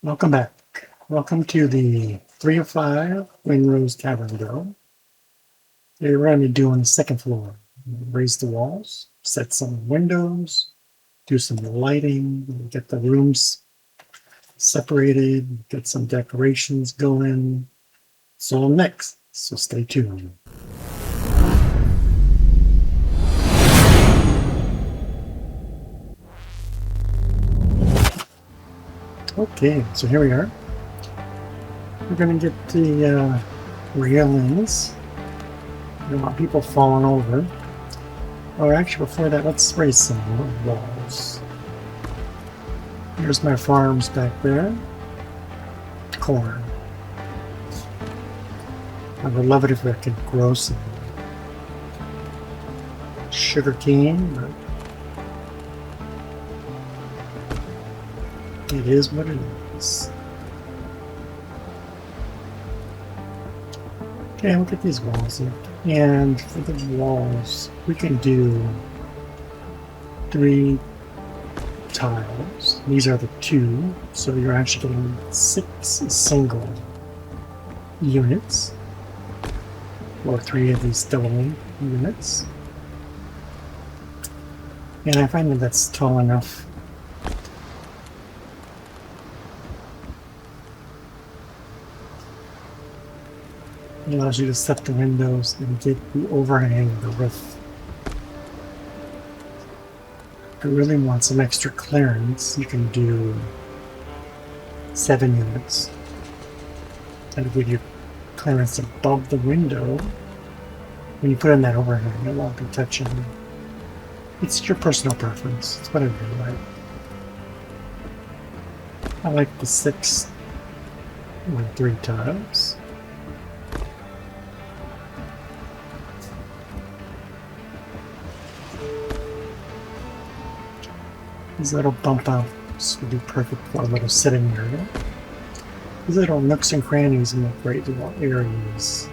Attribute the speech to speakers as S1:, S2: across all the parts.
S1: Welcome back. Welcome to the 3 of 5 Windrose Tavern Build. Today we're going to be doing the second floor. Raise the walls, set some windows, do some lighting, get the rooms separated, get some decorations going. It's all next, so stay tuned. Okay, so here we are. We're going to get the railings. We don't want people falling over. Or actually, before that, let's raise some walls. Here's my farms back there. Corn. I would love it if I could grow some sugar cane, but it is what it is. Okay, look at these walls here. And for the walls, we can do 3 tiles. These are the 2, so you're actually getting 6 single units, or 3 of these double units. And I find that that's tall enough. It allows you to set the windows and get the overhang of the roof. If you really want some extra clearance, you can do 7 units. That'll give you clearance above the window. When you put in that overhang, it won't be touching. It's your personal preference. It's whatever you like. I like the 6 with 3 tiles. These little bump outs would be perfect for a little sitting area. These little nooks and crannies make great little areas.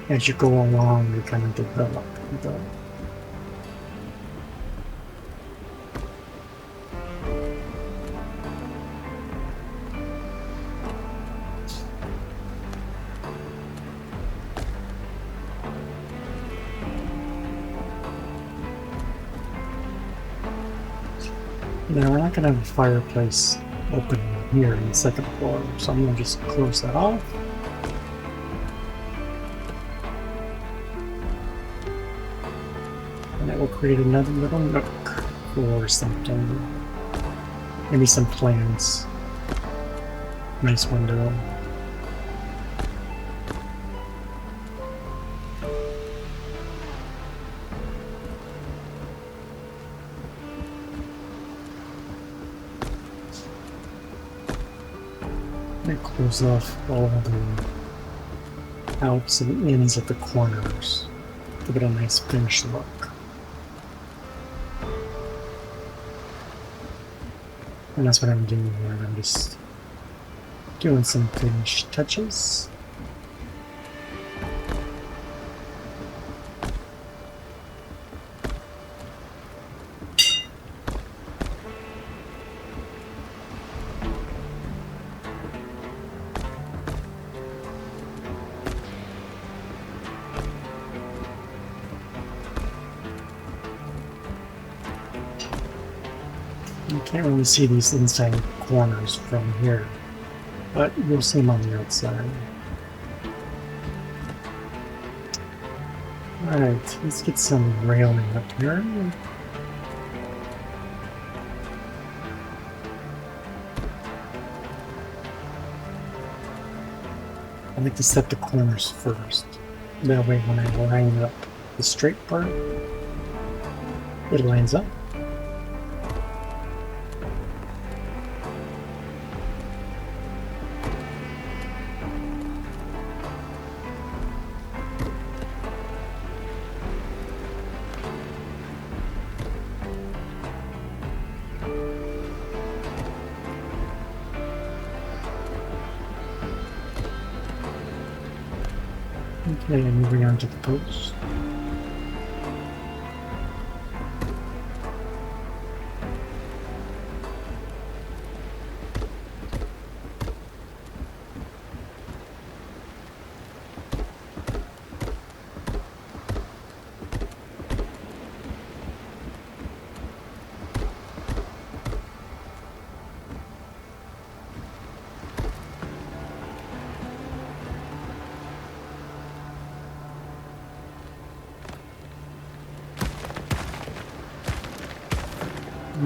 S1: As you go along, you kind of develop the Now we're not going to have a fireplace open here in the second floor, so I'm going to just close that off. And that will create another little nook for something. Maybe some plants. Nice window. And close off all the outs and ins at the corners. Give it a nice finished look. And that's what I'm doing here. I'm just doing some finished touches. You can't really see these inside corners from here, but you'll see them on the outside. Alright, let's get some railing up here. I like to set the corners first. That way when I line up the straight part, it lines up. Okay, moving on to the post.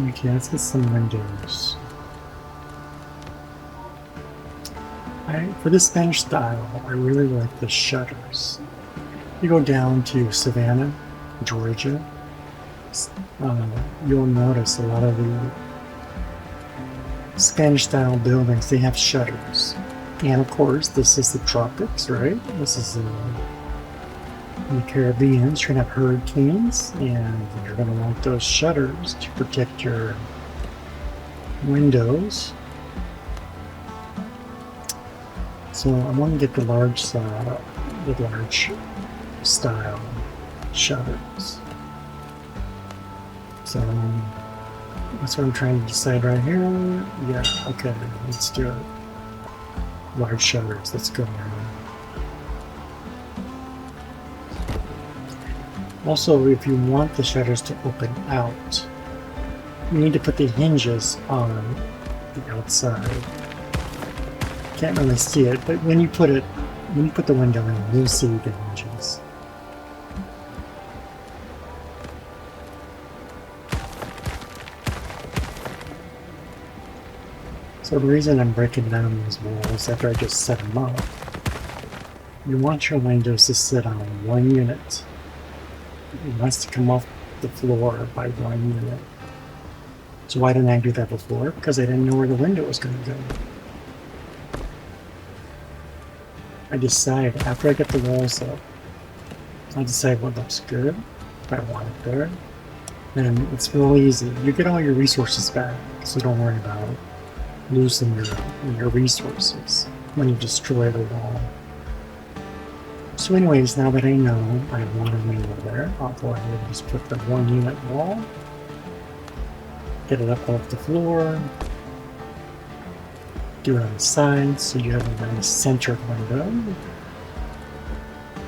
S1: Okay, let's get some windows. For this Spanish style, I really like the shutters. You go down to Savannah, Georgia, you'll notice a lot of the Spanish style buildings, they have shutters. And of course, this is the tropics, right? This is in the Caribbean. You're gonna have hurricanes, and you're gonna want those shutters to protect your windows. So I want to get the large style shutters. So that's what I'm trying to decide right here. Yeah, okay, let's do it. Large shutters, let's go. Also, if you want the shutters to open out, you need to put the hinges on the outside. Can't really see it, but when you put the window in, you'll see the hinges. So the reason I'm breaking down these walls after I just set them up, you want your windows to sit on one unit. It wants to come off the floor by one unit. So why didn't I do that before? Because I didn't know where the window was going to go. I decide, after I get the walls up, I decide what looks good, if I want it there. And it's real easy. You get all your resources back, so don't worry about losing your resources when you destroy the wall. So anyways, now that I know I want a window there, I'll go ahead and just put the 1 unit wall, get it up off the floor, do it on the sides so you have a nice centered window,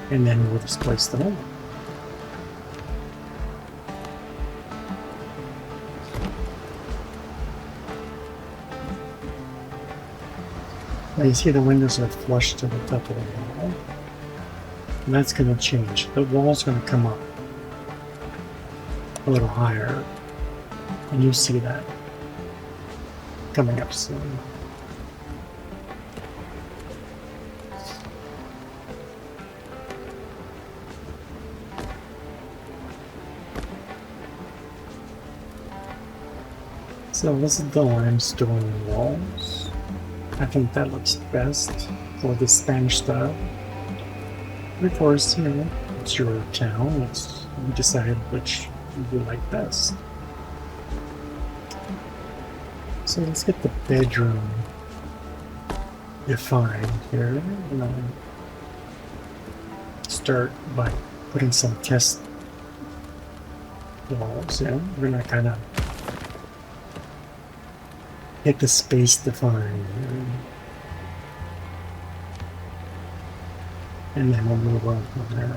S1: and then we'll just place them over. Now you see the windows are flush to the top of the wall. And that's going to change. The wall's going to come up a little higher. And you see that coming up soon. So this is the limestone walls. I think that looks best for the Spanish style. Of course, you know, it's your town. You decide which you like best. So let's get the bedroom defined here. And I'll start by putting some test walls in. We're gonna kind of get the space defined. And then we'll move on from there.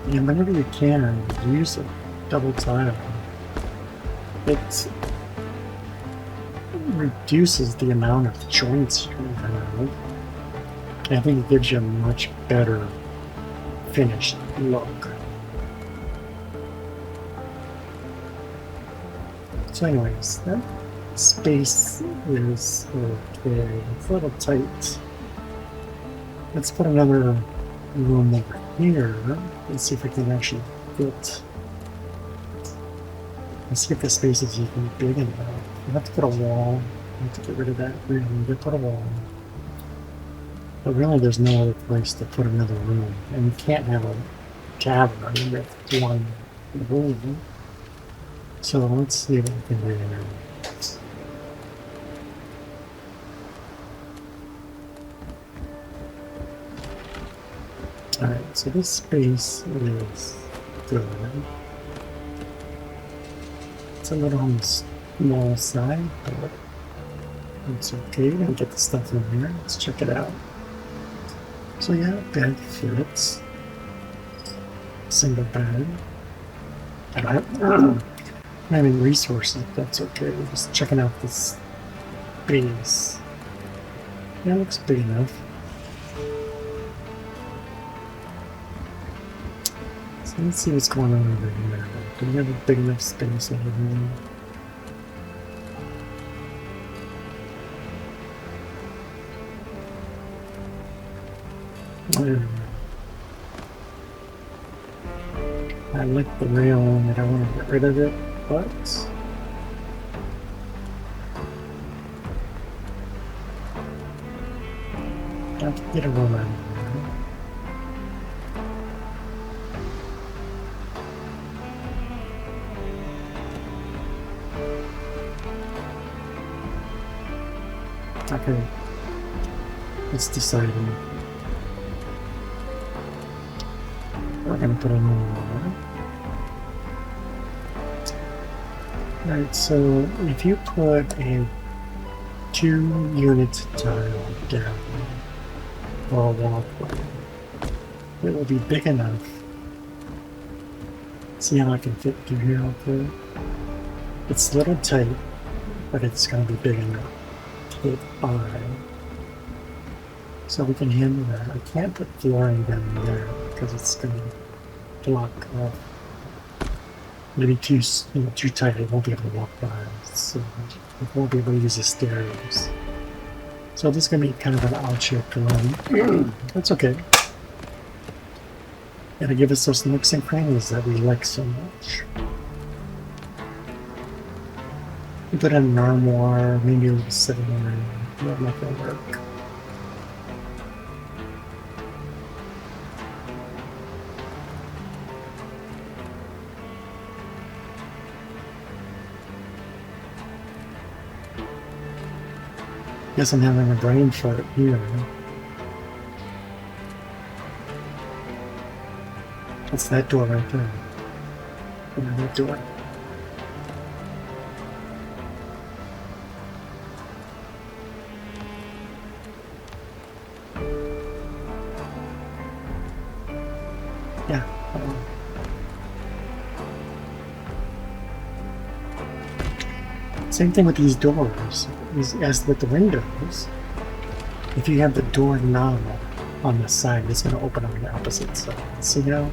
S1: And whenever you can, use a double tile. It reduces the amount of joints you have. I think it gives you a much better finished look. So anyways, that space is okay. It's a little tight. Let's put another room over here. Let's see if we can actually fit. Let's see if the space is even big enough. We have to put a wall. We have to get rid of that room. We put a wall. But really, there's no other place to put another room. And you can't have a tavern with one room. So let's see what we can do here. Alright, so this space is good. It's a little on the small side, but It's okay, we can get the stuff in here. Let's check it out. So yeah, bed fits. Single bed. And I'm having resources, that's okay. We're just checking out this base. Yeah, it looks big enough. So let's see what's going on over here. Do we have a big enough space over here? I like the rail and I don't want to get rid of it, but I can get a roll out of here. Okay, it's decided. We're gonna put in more. Alright, so if you put a 2-unit tile down for a walkway, it will be big enough. See how I can fit through here okay? It's a little tight, but it's gonna be big enough to get by. So we can handle that. I can't put flooring down there because it's gonna block off. Maybe too tight. I won't be able to walk by. So I won't be able to use the stairs. So this is gonna be kind of an odd-shaped room. That's okay. Gotta give us those nooks and crannies that we like so much. We put in an armoire, maybe a little sitting area. That'll make that work. Guess I'm having a brain fart here. What's that door right there? Yeah, that door. Yeah. Same thing with these doors. As with the windows, if you have the door knob on the side, it's going to open on the opposite side. See how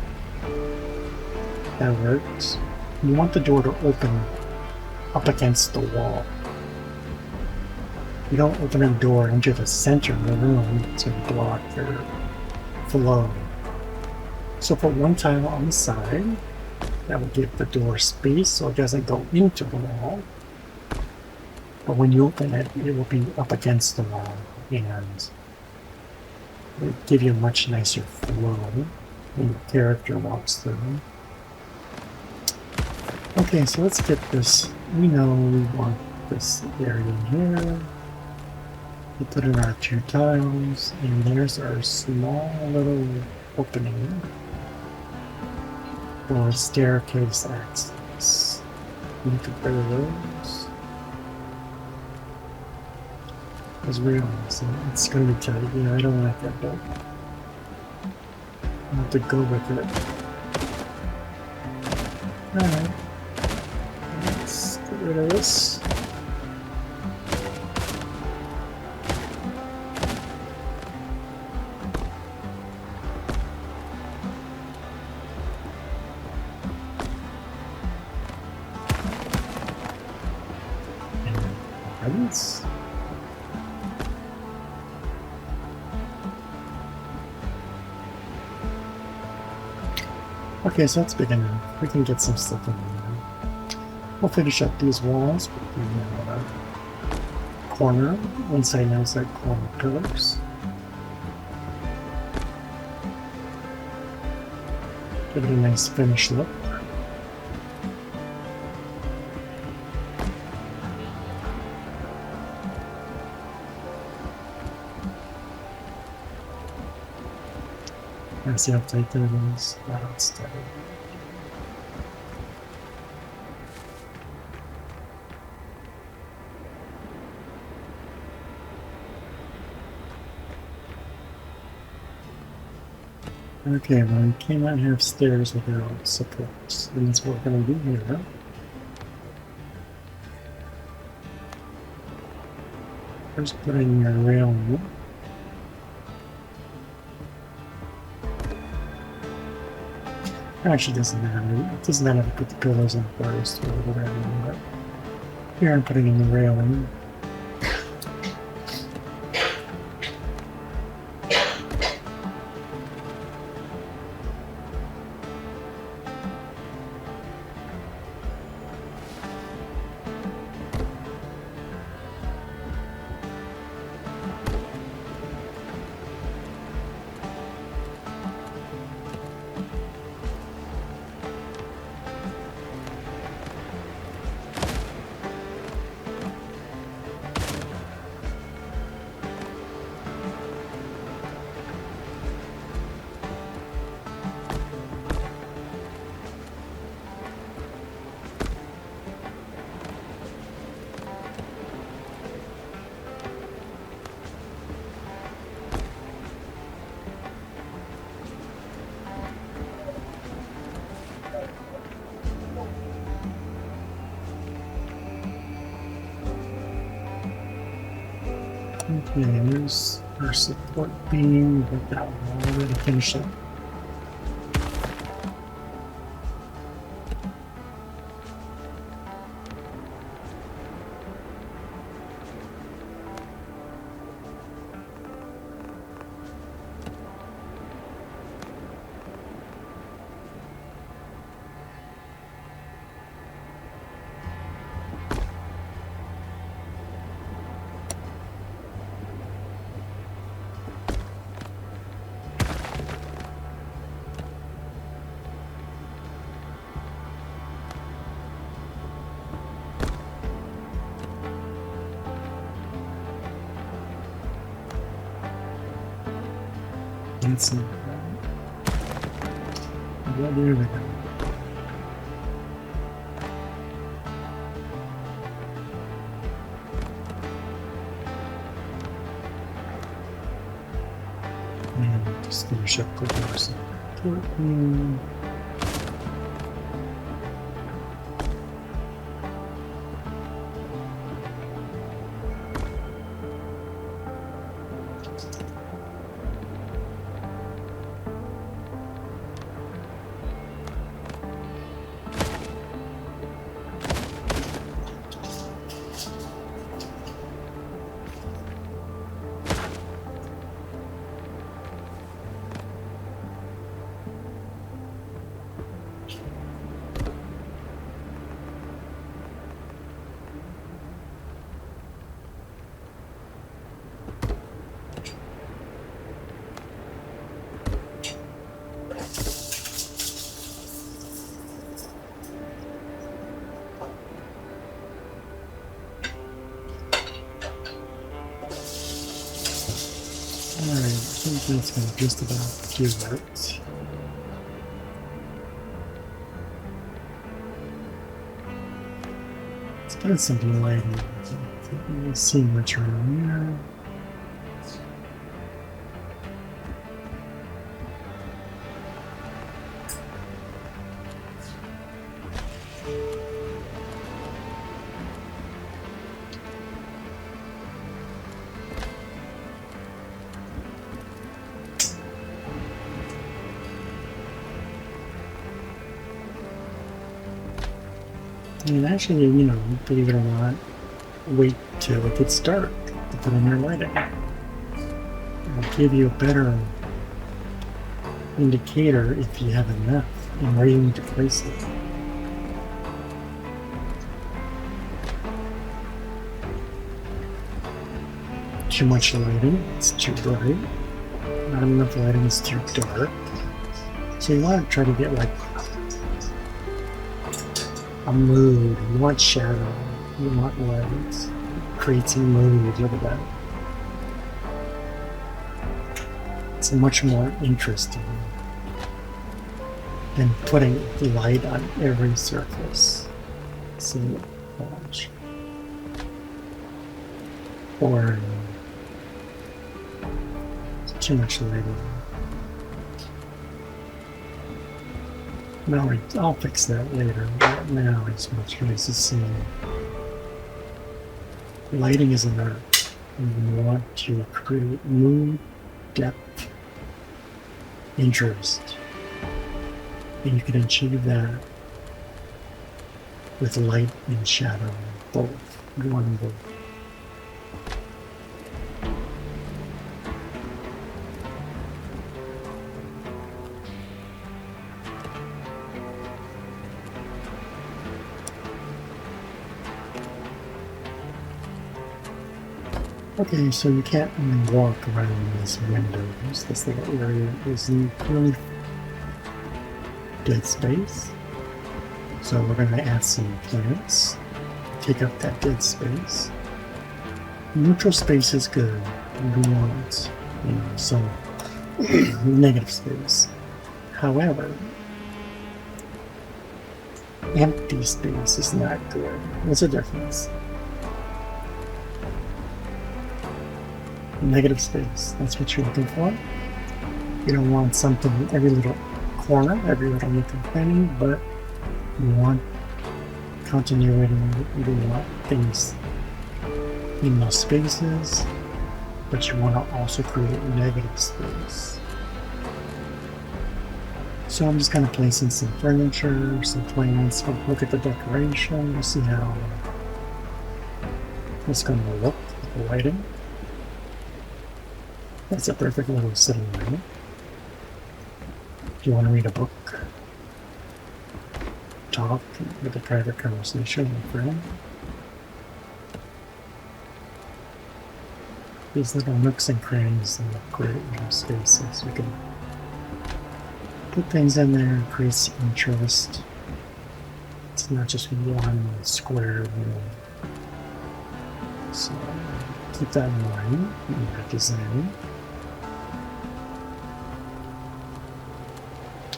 S1: that works? You want the door to open up against the wall. You don't open a door into the center of the room to block your flow. So put one tile on the side. That will give the door space so it doesn't go into the wall. But when you open it, it will be up against the wall and it will give you a much nicer flow when your character walks through. Okay, so let's get this. We know we want this area here. We put in our 2 tiles, and there's our small little opening for staircase access. We need to get rid of those. As railings, it's going to be tight. Yeah, I don't like that, but I'll have to go with it. Alright. Let's get rid of this. And okay, so that's big enough. We can get some stuff in there. We'll finish up these walls with the corner, inside and outside corner pillars. Give it a nice finished look. See how tight that is. Wow, it's tight. Okay, well, you cannot have stairs without supports, and that's what we're going to do here. First, put in your railing. Actually, doesn't matter. It doesn't matter to put the pillars in first or the railing, but here I'm putting in the railing. Okay, here's our support beam, but that one already finished it. Let's see. What do we go? And just finish up with our support beam. Alright, I think that's going to just about do it. Let's put in some lighting. We'll see much around here. And actually, you know, believe it or not, wait till it gets dark to put in your lighting. It'll give you a better indicator if you have enough and where you need to place it. Too much lighting, it's too bright. Not enough lighting, it's too dark. So you want to try to get like a mood. You want shadow. You want light. Creates a mood. Look at that. It's much more interesting than putting light on every surface. See, watch. Or too much lighting. No, I'll fix that later. But now it's much nicer seeing. Lighting is an art. You want to create mood, depth, interest. And you can achieve that with light and shadow, both. One and both. Okay, so you can't really walk around these windows. This little area is really dead space. So we're going to add some plants, take up that dead space. Neutral space is good. We want, some negative space. However, empty space is not good. What's the difference? Negative space, that's what you're looking for. You don't want something every little corner, every little nook and cranny, but you want continuity. You don't want things in those spaces, but you want to also create negative space. So I'm just kind of placing some furniture, some plants. We'll look at the decoration, we'll see how it's going to look with the lighting. That's a perfect little sitting room. If you want to read a book, talk with a private conversation with a friend. These little nooks and crannies are great little spaces. You can put things in there and create interest. It's not just one square room. So keep that in mind when you're designing.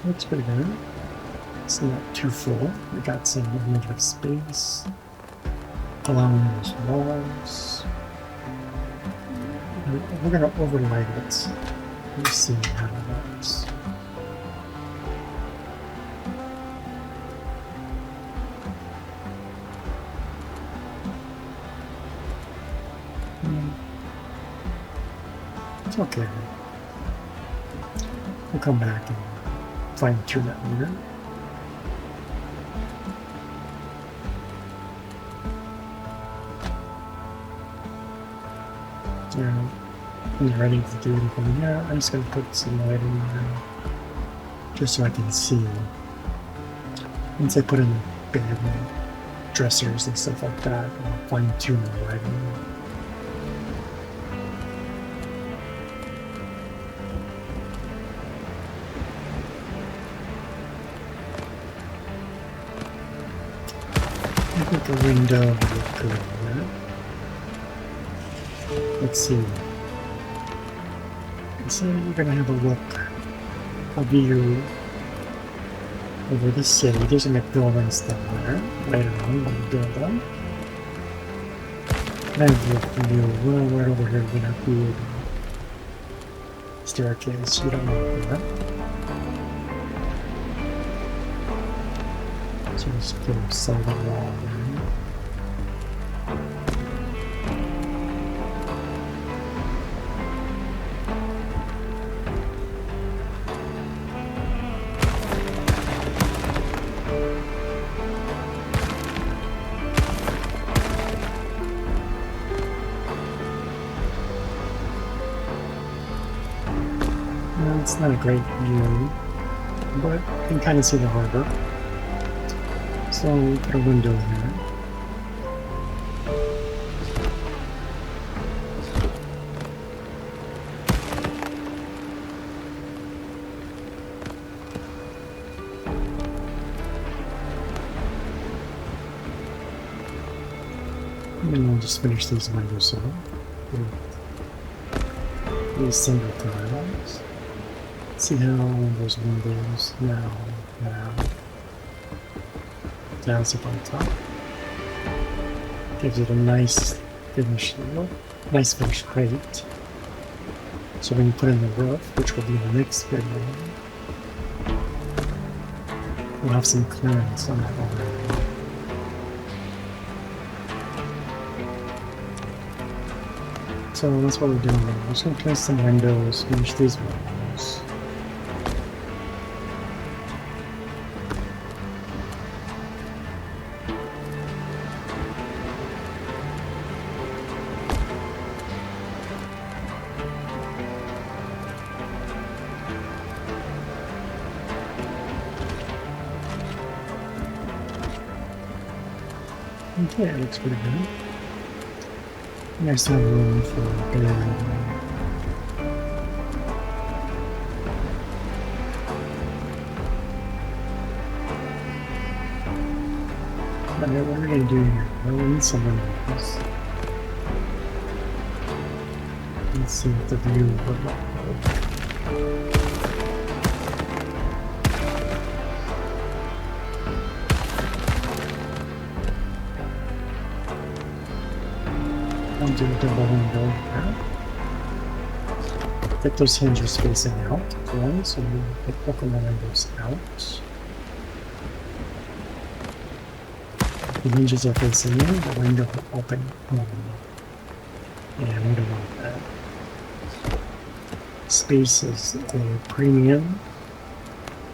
S1: Looks pretty good. It's not too full. We got some negative space along those walls. We're going to overlay it. We'll see how it works. It's okay. We'll come back and fine tune that later. When you're ready to do anything here, I'm just going to put some light in there just so I can see. Once I put in the bed and dressers and stuff like that, I'll fine tune the lighting. I think the window will look good there. Let's see. So we're going to have a look, a view over the city. There's a McDonald's down there, right around the building. And I have a view right over here. We're going to have a staircase. You don't want that. So just put a solid wall there. It's not a great view, but you can kind of see the harbor. So we'll put a window here. And then we'll just finish these windows off with these single tiles. See how those windows now have tiles up on top. Gives it a nice finished look, nice finished height. So when you put in the roof, which will be the next video, we'll have some clearance on that already. So that's what we're doing. We're just going to place some windows, finish these windows. Okay, it looks pretty good. Nice to have room for building. But what we're going to do here, we'll need some windows. Let's see what the view would look like. I'll do a double window here. Get those hinges facing out again, so we open the windows out. The hinges are facing in, the window will open in. Yeah, we don't want that. Space is a premium,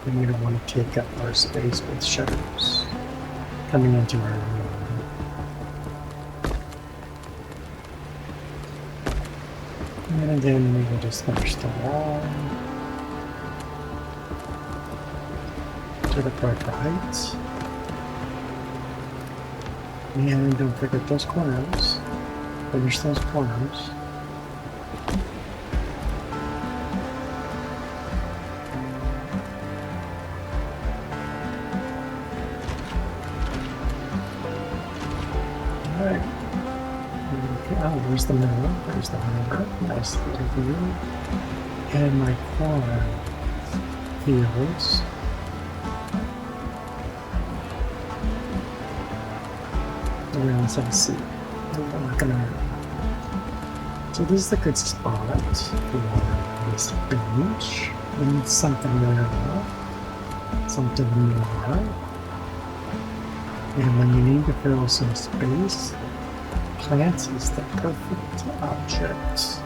S1: and we don't want to take up our space with shutters coming into our room. And then we will just finish the wall to the proper height. And don't forget those corners. Finish those corners. Alright. Oh, there's the middle. There's the mirror. Nice view. And my corner fields. We're on some seat. We're not gonna. So this is a good spot for this bench. We need something there, something more. And when you need to fill some space, plants is the perfect object.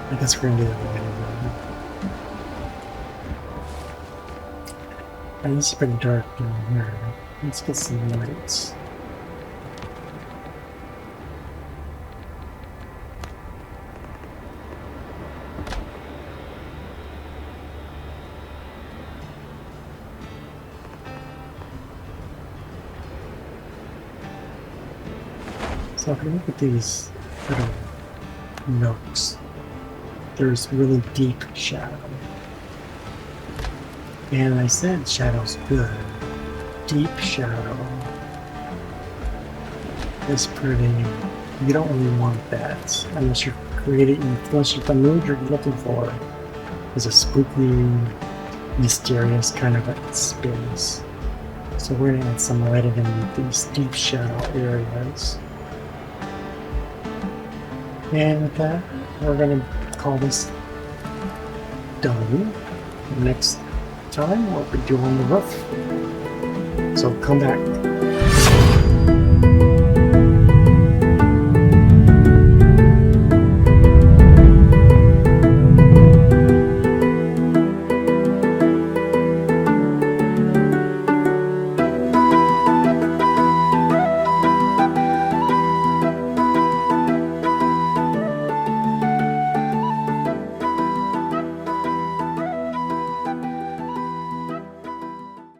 S1: I guess we're gonna do that again. And it's pretty dark down here. Let's get some lights. So if you look at these little nooks, there's really deep shadow. And I said shadow's good. Deep shadow is pretty. You don't really want that unless you're creating, unless the mood you're looking for is a spooky, mysterious kind of a space. So we're gonna add some lighting in these deep shadow areas. And with that, we're gonna call this done. Next time we'll be doing the roof. So come back.